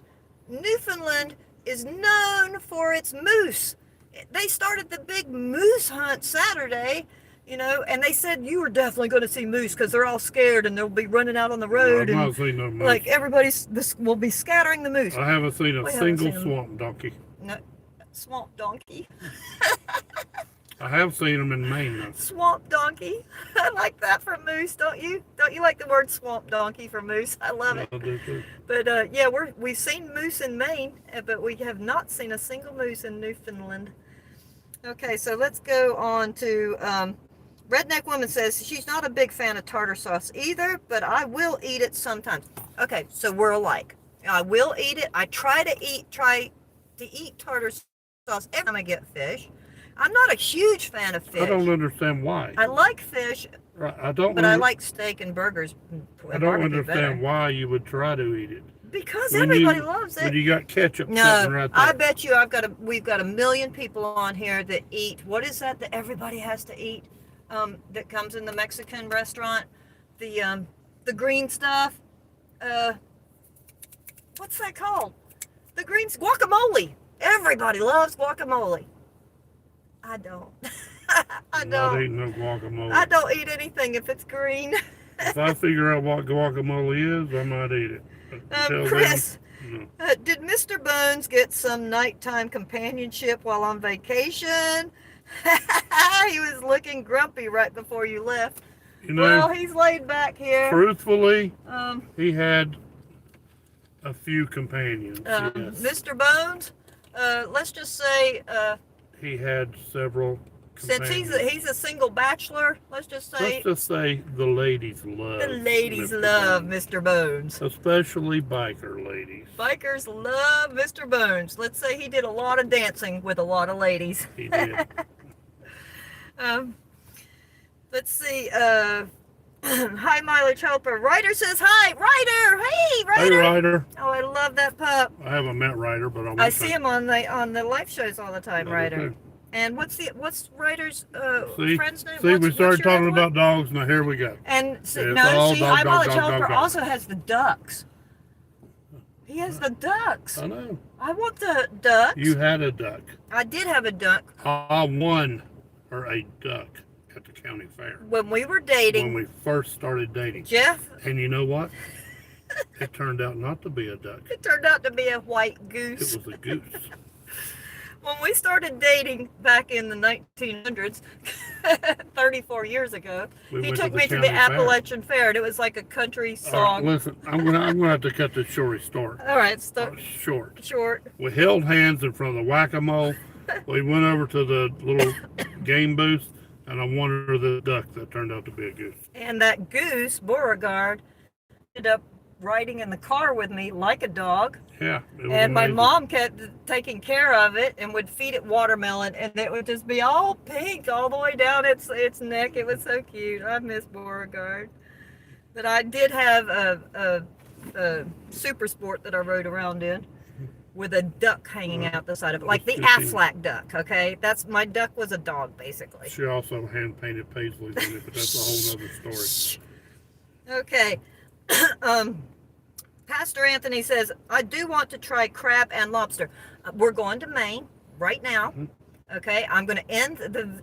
Newfoundland is known for its moose. They started the big moose hunt Saturday, you know, and they said you were definitely going to see moose because they're all scared and they'll be running out on the road. I've not seen no moose. Like will be scattering the moose. I haven't seen a single swamp donkey. No, swamp donkey. I have seen them in Maine, though. Swamp donkey. I like that for moose, don't you? Don't you like the word swamp donkey for moose? I love Yeah, it. I do too. But yeah, we've seen moose in Maine, but we have not seen a single moose in Newfoundland. Okay, so let's go on to Redneck Woman says she's not a big fan of tartar sauce either, but I will eat it sometimes. Okay, so we're alike. I will eat it. I try to eat tartar sauce every time I get fish. I'm not a huge fan of fish. I don't understand why. I like fish, I don't. but I like steak and burgers. I don't understand why you would try to eat it. Because everybody loves it. When you got ketchup No, sitting right there. I bet you we've got a million people on here that eat, what is that everybody has to eat, that comes in the Mexican restaurant? The green stuff. What's that called? The greens, guacamole. Everybody loves guacamole. I don't. I'm not eating no guacamole. I don't eat anything if it's green. If I figure out what guacamole is, I might eat it. Chris, then, no. Did Mr. Bones get some nighttime companionship while on vacation? He was looking grumpy right before you left. You know, well, he's laid back here. Truthfully, he had a few companions. Yes. Mr. Bones, let's just say, he had several companions. since he's a single bachelor, let's just say the ladies love. the ladies Mr. love Bones. Mr. Bones. Especially biker ladies. Bikers love Mr. Bones. Let's say he did a lot of dancing with a lot of ladies. He did. Let's see. Hi, Mileage Helper. Ryder says hi. Ryder, hey, Ryder. Hey, Ryder. Oh, I love that pup. I haven't met Ryder, but I see him on the live shows all the time, Yeah, Ryder. okay. And what's Ryder's See, friend's name? we What's started your talking other one? about dogs. Now here we go. And Yeah, it's all dog, Hi, dog, Mileage dog, Helper dog, dog. also has the ducks. He has the ducks. I know. I want the ducks. You had a duck. I did have a duck I won her a duck at the county fair when we were dating. when we first started dating. Jeff, And you know what? It turned out not to be a duck. it turned out to be a white It goose. was a goose. When we started dating back in the 1900s, 34 years ago, We he went took to me the to the county fair. Appalachian Fair, and it was like a country All right, song. listen, I'm gonna have to cut this story short. All right, Short. short. We held hands in front of the whack-a-mole. We went over to the little game booth, and I won her the duck that turned out to be a goose. And that goose, Beauregard, ended up riding in the car with me like a dog. Yeah, it was And my amazing. mom kept taking care of it and would feed it watermelon, and it would just be all pink all the way down its neck. It was so cute. I miss Beauregard. But I did have a super sport that I rode around in with a duck hanging out the side of it, like the Aflac duck. Okay, my duck was a dog basically. She also hand-painted paisleys on it, but that's a whole other story. Okay. Pastor Anthony says, I do want to try crab and lobster. We're going to Maine right now. Okay, I'm going to end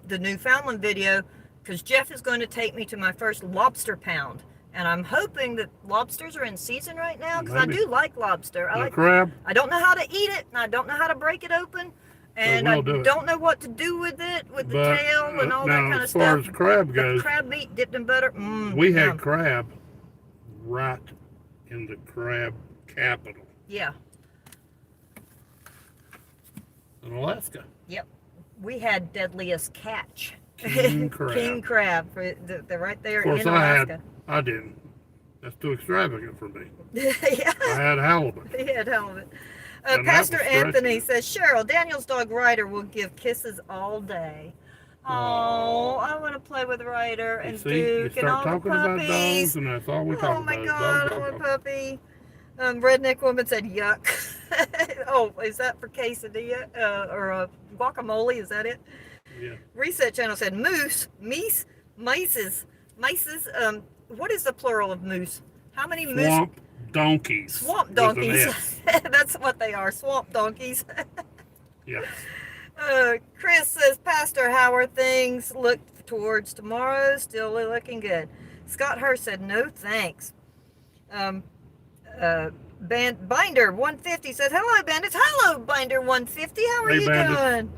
the Newfoundland video because Jeff is going to take me to my first lobster pound. And I'm hoping that lobsters are in season right now because I Maybe. do like lobster. The crab, I don't know how to eat it, and I don't know how to break it open. And I we'll do it. don't know what to do with it, with the But, tail and all now, that kind of as far stuff. as crab But goes, crab meat dipped in butter. we had yum. crab right in the crab capital Yeah. in Alaska. Yep. We had deadliest catch. King crab. King crab. They're right there Of course, in I Alaska. didn't. That's too extravagant for me. Yeah. I had halibut. He had halibut. And that Pastor was Anthony fresh. says, Cheryl, Daniel's dog Ryder will give kisses all day. Oh, I want to play with Ryder You and see, you Duke and all start the talking about puppies. dogs, and that's all we talk Oh about. my is God, dog, I want a dog. puppy. Redneck woman said, yuck. Oh, is that for quesadilla or guacamole? Is that it? Yeah. Reset Channel said moose, mices. What is the plural of moose? How many moose? Swamp donkeys. Swamp with an donkeys. S. That's what they are, swamp donkeys. Yeah. Chris says, Pastor, how are things? Look towards tomorrow, still looking good. Scott Hurst said, no thanks. Binder 150 says, hello, bandits. Hello, Binder 150. How are Hey, you bandits. doing?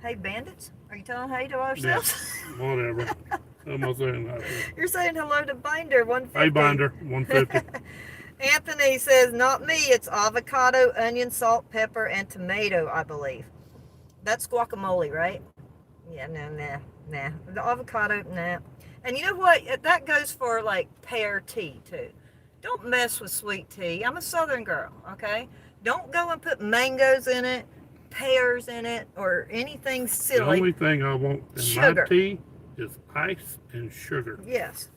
Hey, bandits. Are you telling hey to ourselves? Yeah, whatever. How am I saying that? You're saying hello to Binder 150. Hey, Binder 150. Anthony says, not me. It's avocado, onion, salt, pepper, and tomato, I believe. That's guacamole, right? Yeah, nah. The avocado, nah. And you know what? That goes for like pear tea too. Don't mess with sweet tea. I'm a Southern girl, okay? Don't go and put mangoes in it, pears in it, or anything silly. The only thing I want in my tea is ice and sugar. Yes.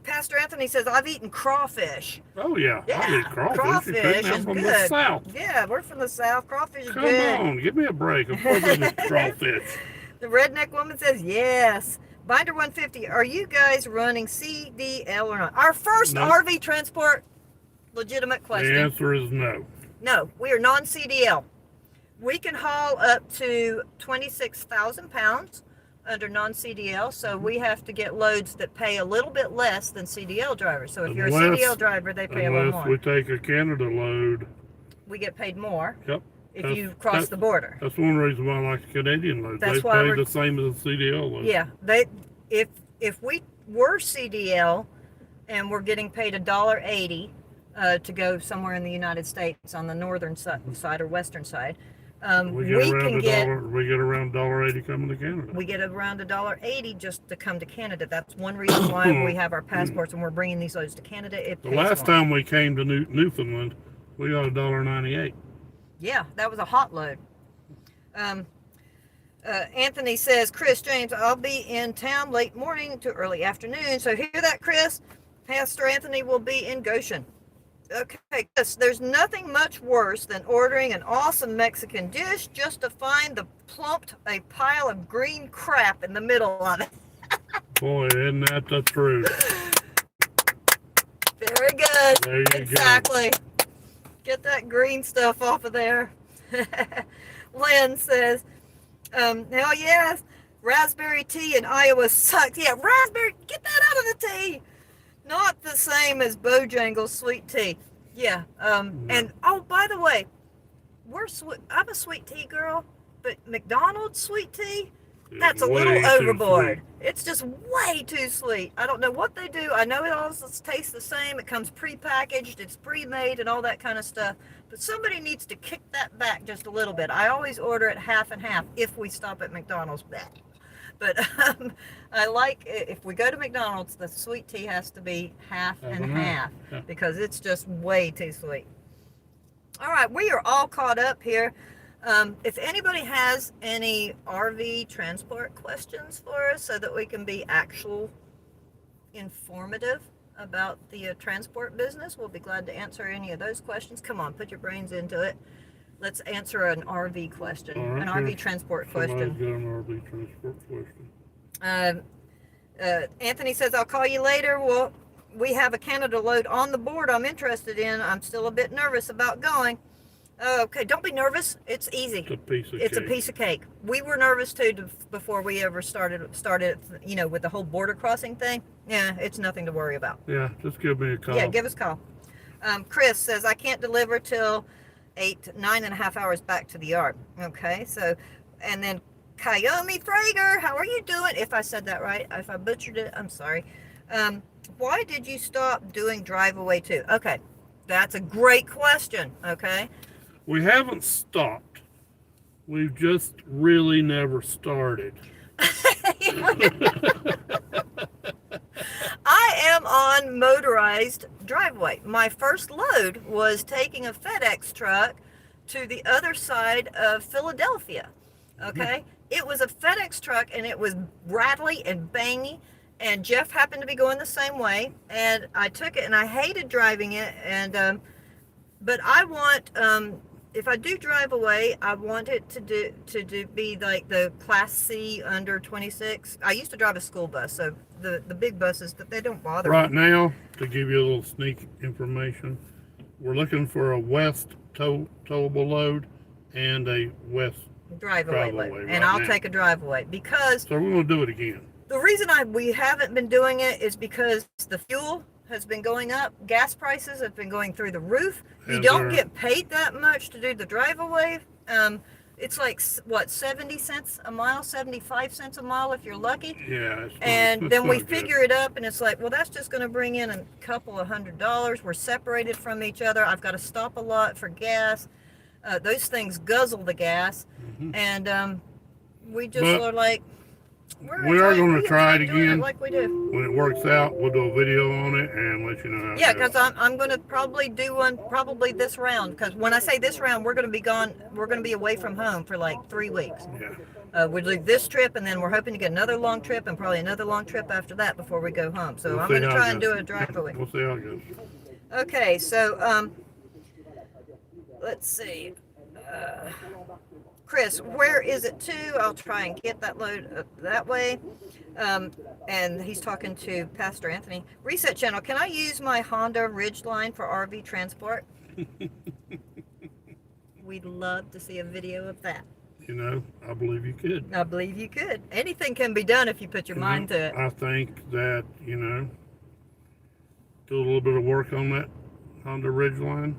Pastor Anthony says, I've eaten crawfish. Oh, yeah. I eat crawfish. Crawfish I'm is from good. the South. Yeah, we're from the South. Crawfish is Come good. Come on, give me a break. Of course I eat crawfish. The redneck woman says, yes. Binder 150, are you guys running CDL or not? Our first RV transport, legitimate question. The answer is no. No, we are non-CDL. We can haul up to 26,000 pounds under non-CDL, so we have to get loads that pay a little bit less than CDL drivers. So if you're a CDL driver, they pay a little more. Unless we take a Canada load, we get paid more. Yep. If you cross the border. That's one reason why I like the Canadian loads. They pay the same as the CDL load. Yeah, if we were CDL and we're getting paid $1.80 to go somewhere in the United States on the northern side or western side, we get around $1.80 coming to Canada. We get around $1.80 just to come to Canada. That's one reason why we have our passports and we're bringing these loads to Canada. The last time we came to Newfoundland, we got $1.98. Yeah, that was a hot load. Anthony says, Chris James, I'll be in town late morning to early afternoon. So hear that, Chris? Pastor Anthony will be in Goshen. Okay, Chris, there's nothing much worse than ordering an awesome Mexican dish just to find plumped a pile of green crap in the middle of it. Boy, isn't that the truth? Very good. There you go. Exactly. Get that green stuff off of there. Lynn says, hell yes, raspberry tea in Iowa sucks. Yeah, raspberry, get that out of the tea. Not the same as Bojangles sweet tea. Yeah. And oh, by the way, I'm a sweet tea girl, but McDonald's sweet tea, that's a little overboard. It's just way too sweet. I don't know what they do. I know it all tastes the same. It comes pre-packaged, it's pre-made and all that kind of stuff. But somebody needs to kick that back just a little bit. I always order it half and half if we stop at McDonald's. But I like, if we go to McDonald's, the sweet tea has to be half and half because it's just way too sweet. All right, we are all caught up here. If anybody has any RV transport questions for us so that we can be informative about the transport business, we'll be glad to answer any of those questions. Come on, put your brains into it. Let's answer an RV question, an RV transport question. Got an RV transport question. Anthony says, I'll call you later. Well, we have a Canada load on the board I'm interested in. I'm still a bit nervous about going. Okay, don't be nervous. It's easy. It's a piece of cake. We were nervous too before we ever started, with the whole border crossing thing. Yeah, it's nothing to worry about. Yeah, just give me a call. Yeah, give us a call. Chris says, I can't deliver till 9.5 hours back to the yard. Okay, so, and then Kayomi Frager, how are you doing? If I said that right, if I butchered it, I'm sorry. Why did you stop doing drive away too? Okay, that's a great question. Okay. We haven't stopped. We've just really never started. I am on motorized driveway. My first load was taking a FedEx truck to the other side of Philadelphia. Okay? It was a FedEx truck and it was rattly and bangy, and Jeff happened to be going the same way, and I took it and I hated driving it, and but I want if I do drive away, I want it to be like the Class C under 26. I used to drive a school bus, so the big buses, that they don't bother right me. Now, to give you a little sneak information, we're looking for a west towable load and a west drive away load. And I'll take a drive away because... So we're going to do it again. The reason we haven't been doing it is because the fuel has been going up. Gas prices have been going through the roof. You don't get paid that much to do the drive away. it's like, what, 70 cents a mile, 75 cents a mile if you're lucky. Yeah. And then we not good. figure it up, and it's like, well, that's just going to bring in a couple of $100. We're separated from each other. I've got to stop a lot for gas. Those things guzzle the gas. And we just But are like, we are going to try it doing again. like we do. When it works out, we'll do a video on it and let you know how Yeah, it goes. because I'm going to probably do one probably this round. Because when I say this round, we're going to be gone. We're going to be away from home for like 3 weeks. Yeah. We'll do this trip, and then we're hoping to get another long trip, and probably another long trip after that before we go home. So We'll I'm see going to how try it and goes. do a drive a week. We'll see how it goes. Okay, so let's see. Chris, where is it to? I'll try and get that load up that way. And he's talking to Pastor Anthony. Reset channel, can I use my Honda Ridgeline for RV transport? We'd love to see a video of that. You know, I believe you could. I believe you could. Anything can be done if you put your mind to it. I think that, you know, do a little bit of work on that Honda Ridgeline.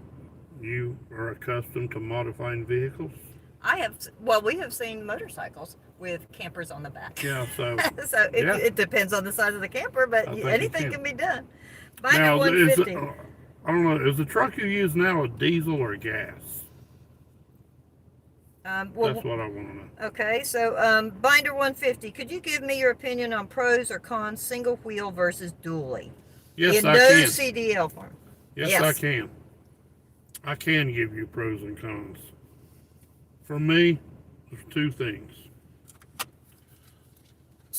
You are accustomed to modifying vehicles. We have seen motorcycles with campers on the back. Yeah, so So it depends on the size of the camper, but I think anything you can can. be done. Binder now, 150. I don't know, is the truck you use now a diesel or gas? That's what I want to know. Okay, so Binder 150, could you give me your opinion on pros or cons, single wheel versus dually? Yes, in I no can. CDL form. Yes, I can. I can give you pros and cons. For me, there's two things.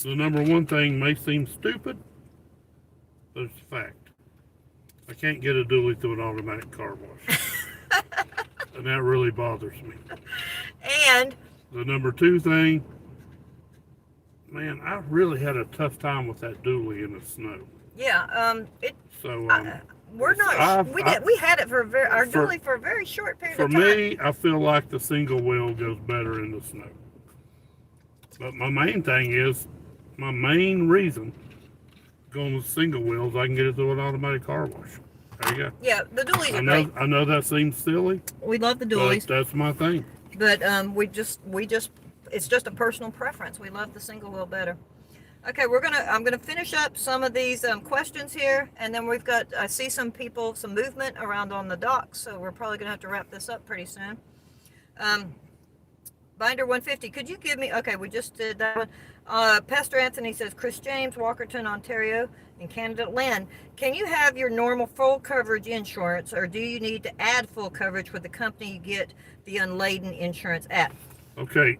The number one thing may seem stupid, but it's a fact. I can't get a dually through an automatic car wash. And that really bothers me. And The number two thing, man, I really had a tough time with that dually in the snow. yeah, So we're not. We had it for our dually for a very short period for of time. me, I feel like the single wheel goes better in the snow. But my main thing is, my main reason going with single wheels, I can get it through an automatic car wash. There you go. Yeah, the dualies are great. I know that seems silly, We love the but dualies, that's my thing. but we just it's just a personal preference. We love the single wheel better. Okay, I'm gonna finish up some of these questions here, and then I see some movement around on the docks, so we're probably gonna have to wrap this up pretty soon. Binder 150, could you give me, okay, we just did that one. Pastor Anthony says, Chris James, Walkerton, Ontario, in Canada. Lynn, can you have your normal full coverage insurance, or do you need to add full coverage with the company you get the unladen insurance at? Okay,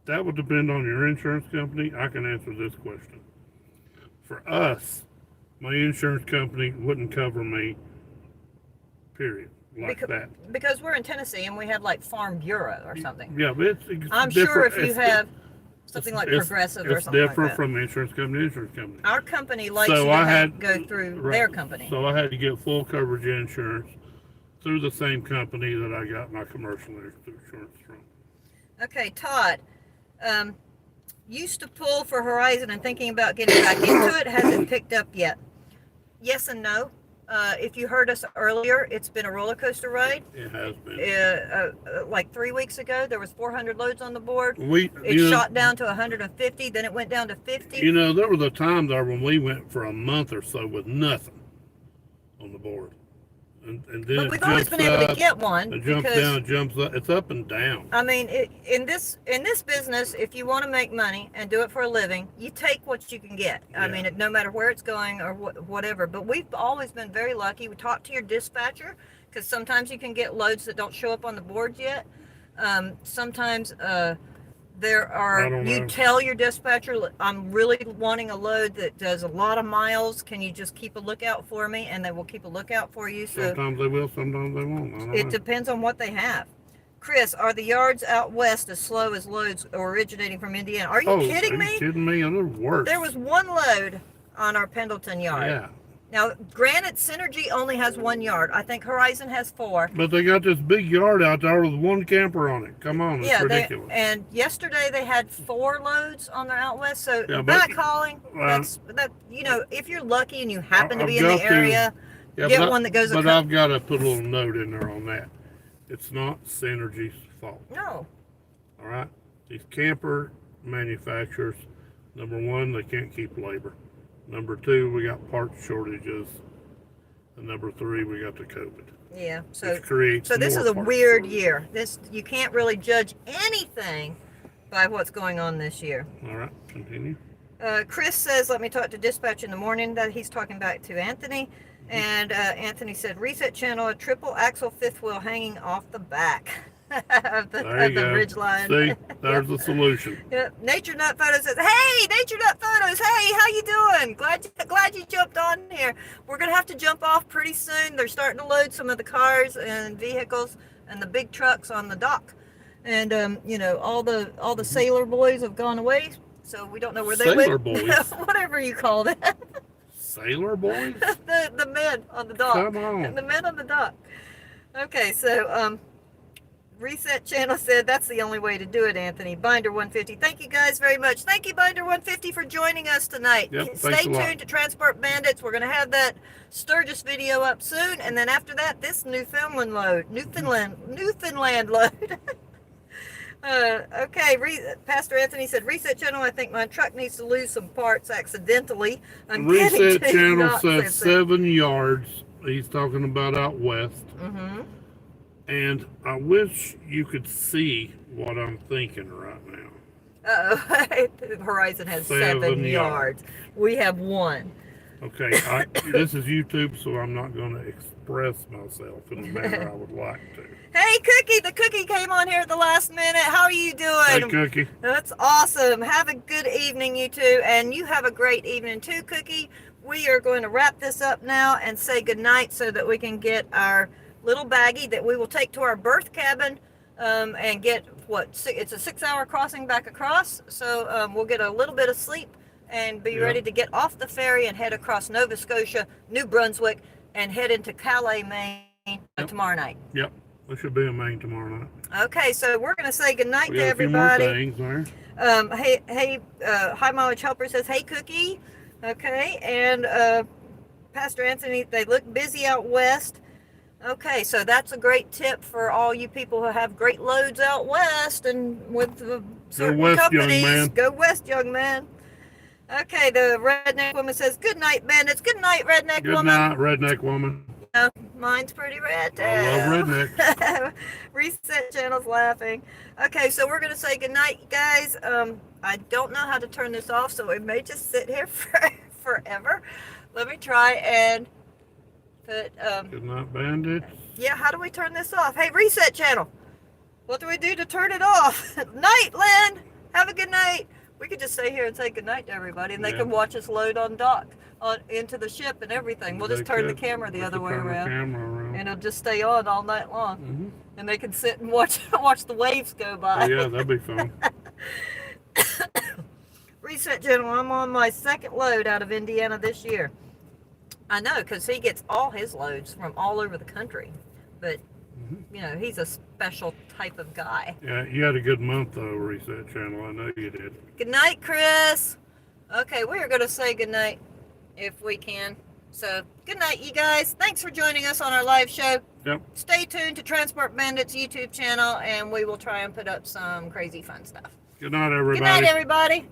that would depend on your insurance company. I can answer this question. For us, my insurance company wouldn't cover me, period, that. Because we're in Tennessee and we have like Farm Bureau or something. Yeah, but it's I'm sure if you have something like Progressive or something like that. It's different from insurance company to insurance company. Our company likes you to go through their company. So I had to get full coverage insurance through the same company that I got my commercial insurance from. Okay, Todd. Used to pull for Horizon and thinking about getting back into it. Hasn't picked up yet. Yes and no. If you heard us earlier, it's been a roller coaster ride. It has been. Like 3 weeks ago, there was 400 loads on the board. It shot down to 150, then it went down to 50. You know, there was a time there when we went for a month or so with nothing on the board. And then but we've always been able to get one. It jumps down, it jumps up. It's up and down. I mean, in this business, if you want to make money and do it for a living, you take what you can get. Yeah. I mean, no matter where it's going or whatever. But we've always been very lucky. We talk to your dispatcher, because sometimes you can get loads that don't show up on the board yet. Sometimes you tell your dispatcher, I'm really wanting a load that does a lot of miles. Can you just keep a lookout for me? And they will keep a lookout for you. So sometimes they will, sometimes they won't. It depends on what they have. Chris, are the yards out west as slow as loads originating from Indiana? Are you kidding me? Are you kidding me? They're worse. There was one load on our Pendleton yard. Yeah. Now, granted, Synergy only has 1 yard. I think Horizon has 4. But they got this big yard out there with one camper on it. Come on, it's ridiculous. And yesterday they had 4 loads on their out west. So back calling, if you're lucky and you happen to be in the area, get one that goes. But I've got to put a little note in there on that. It's not Synergy's fault. No. All right? These camper manufacturers, number one, they can't keep labor. Number two, we got part shortages. And number three, we got the COVID. Yeah. Which creates So this more is a part weird shortages. year. You can't really judge anything by what's going on this year. All right, continue. Chris says, let me talk to dispatch in the morning. That he's talking back to Anthony. And Anthony said, reset channel, a triple axle fifth wheel hanging off the back of the ridge line. See, there's the solution. Yep. Nature Nut Photo says, hey, Nature Nut Photos, hey, how you doing? Glad you jumped on here. We're going to have to jump off pretty soon. They're starting to load some of the cars and vehicles and the big trucks on the dock. And, all the sailor boys have gone away, so we don't know where they went. Sailor boys? Whatever you call it. Sailor boys? the men on the dock. Come on. The men on the dock. Okay, so Reset Channel said that's the only way to do it, Anthony. Binder 150. Thank you guys very much. Thank you, Binder 150, for joining us tonight. Yep, Stay tuned to Transport Bandits. We're going to have that Sturgis video up soon, and then after that, this Newfoundland load. Okay, Pastor Anthony said, Reset Channel, I think my truck needs to lose some parts accidentally. Reset Channel said 7 yards. He's talking about out west. Mm-hmm. And I wish you could see what I'm thinking right now. Uh-oh. Horizon has 7 yards. We have 1. Okay, this is YouTube, so I'm not going to express myself in the manner I would like to. Hey, Cookie! The Cookie came on here at the last minute. How are you doing? Hey, Cookie. That's awesome. Have a good evening, you two. And you have a great evening, too, Cookie. We are going to wrap this up now and say goodnight so that we can get our little baggie that we will take to our berth cabin and get, it's a 6-hour crossing back across. So we'll get a little bit of sleep and be ready to get off the ferry and head across Nova Scotia, New Brunswick, and head into Calais, Maine tomorrow night. Yep, we should be in Maine tomorrow night. Okay, so we're going to say goodnight to A everybody. few more things there. High Mileage Helper says, hey, Cookie. Okay, and Pastor Anthony, they look busy out west. Okay, so that's a great tip for all you people who have great loads out west and with certain west, companies. young man. Go west, young man. Okay, the redneck woman says, good night, bandits. Good night, redneck woman. Good night, redneck woman. Mine's pretty red, too. I love rednecks. Reset Channel's laughing. Okay, so we're going to say goodnight, guys. I don't know how to turn this off, so it may just sit here forever. Let me try and put... Good night, bandits. Yeah, how do we turn this off? Hey, Reset Channel. What do we do to turn it off? Night, Lynn. Have a good night. We could just stay here and say goodnight to everybody, and they can watch us load on dock, into the ship and everything. We'll just turn the camera the other way around. And it'll just stay on all night long. Mm-hmm. And they can sit and watch the waves go by. Oh, yeah, that'd be fun. Reset Channel, I'm on my 2nd load out of Indiana this year. I know, because he gets all his loads from all over the country. But, he's a special type of guy. Yeah, you had a good month, though, Reset Channel. I know you did. Good night, Chris. Okay, we are going to say good night if we can. So, good night, you guys. Thanks for joining us on our live show. Yep. Stay tuned to Transport Bandits YouTube channel, and we will try and put up some crazy fun stuff. Good night, everybody. Good night, everybody.